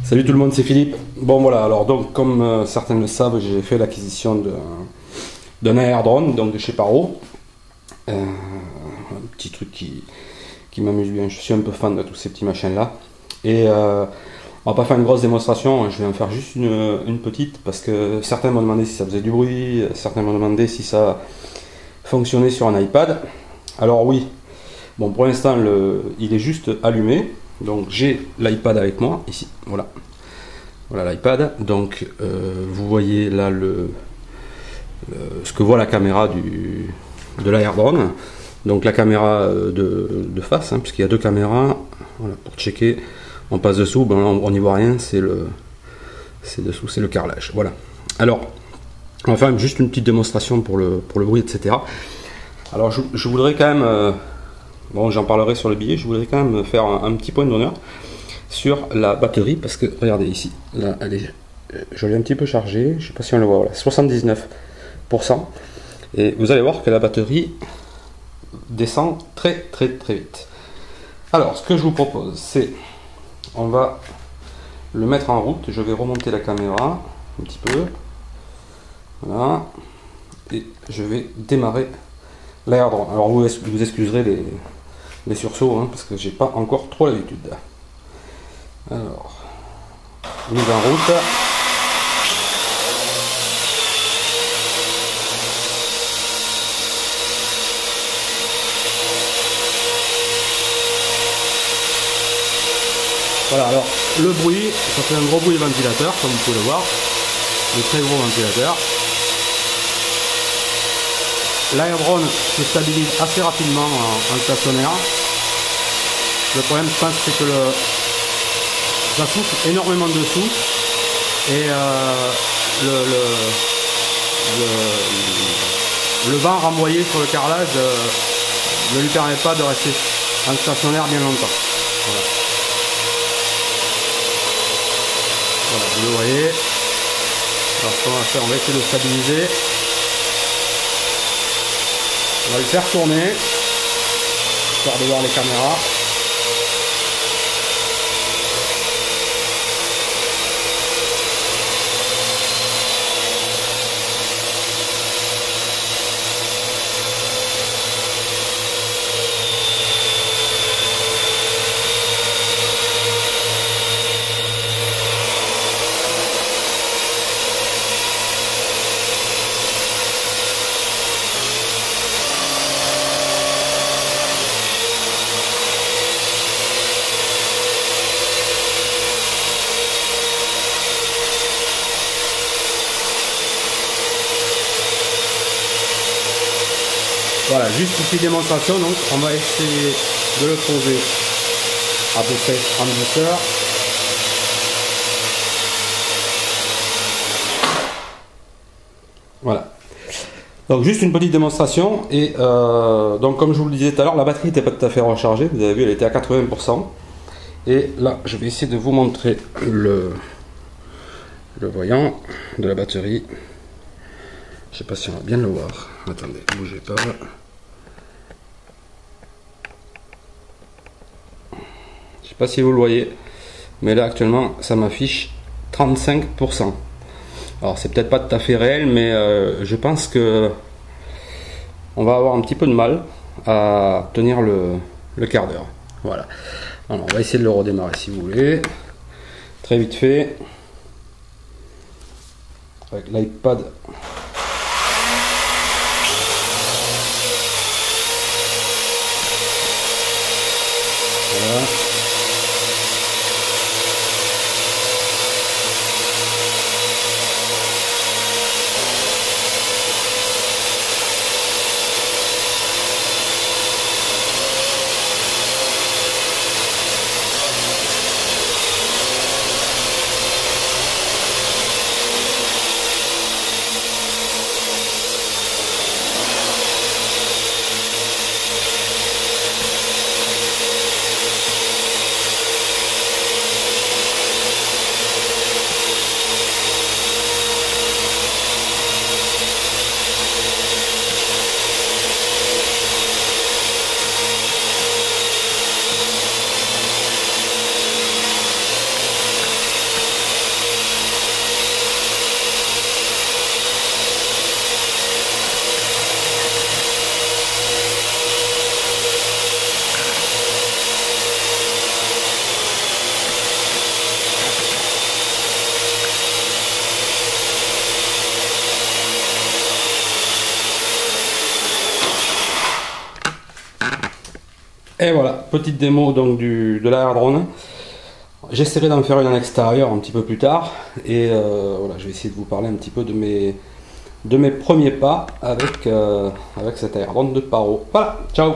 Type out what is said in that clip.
Salut tout le monde, c'est Philippe. Bon voilà, alors donc comme certains le savent, j'ai fait l'acquisition d'un AR drone, donc de chez Paro. Un petit truc qui m'amuse bien, je suis un peu fan de tous ces petits machins là. Et on va pas faire une grosse démonstration, je vais en faire juste une petite parce que certains m'ont demandé si ça faisait du bruit, certains m'ont demandé si ça fonctionnait sur un iPad. Alors oui, bon pour l'instant il est juste allumé. Donc j'ai l'iPad avec moi ici, voilà l'iPad. Donc vous voyez là ce que voit la caméra de l'AR drone. Donc la caméra de face, hein, puisqu'il y a deux caméras. Voilà, pour checker, on passe dessous, ben là, on n'y voit rien, c'est dessous, c'est le carrelage. Voilà. Alors on va faire juste une petite démonstration pour le bruit, etc. Alors je voudrais quand même bon, j'en parlerai sur le billet. Je voudrais quand même faire un petit point d'honneur sur la batterie parce que regardez ici, là, je l'ai un petit peu chargée. Je sais pas si on le voit, voilà, 79%. Et vous allez voir que la batterie descend très vite. Alors, ce que je vous propose, c'est, on va le mettre en route. Je vais remonter la caméra un petit peu, voilà, et je vais démarrer l'AR drone. Alors vous excuserez les sursauts, hein, parce que j'ai pas encore trop l'habitude. Alors, mise en route. Voilà, alors le bruit, ça fait un gros bruit de ventilateur, comme vous pouvez le voir, de très gros ventilateur. L'AR drone se stabilise assez rapidement en stationnaire. Le problème, je pense, c'est que ça souffle énormément dessous et le vent renvoyé sur le carrelage ne lui permet pas de rester en stationnaire bien longtemps. Voilà. Voilà, vous le voyez. Alors ce qu'on va faire, on va essayer de stabiliser. On va le faire tourner, histoire de voir les caméras. Voilà, juste une petite démonstration, donc on va essayer de le poser à peu près en douceur. Voilà. Donc juste une petite démonstration et donc comme je vous le disais tout à l'heure, la batterie n'était pas tout à fait rechargée, vous avez vu elle était à 80%. Et là je vais essayer de vous montrer le voyant de la batterie. Je sais pas si on va bien le voir. Attendez, bougez pas. Je sais pas si vous le voyez, mais là actuellement ça m'affiche 35%. Alors c'est peut-être pas tout à fait réel, mais je pense que on va avoir un petit peu de mal à tenir le quart d'heure. Voilà. Alors on va essayer de le redémarrer si vous voulez. Très vite fait. Avec l'iPad. Voilà. Et voilà, petite démo donc de l'air drone. J'essaierai d'en faire une en extérieur un petit peu plus tard. Et voilà, je vais essayer de vous parler un petit peu de mes premiers pas avec cet air drone de Paro. Voilà, ciao!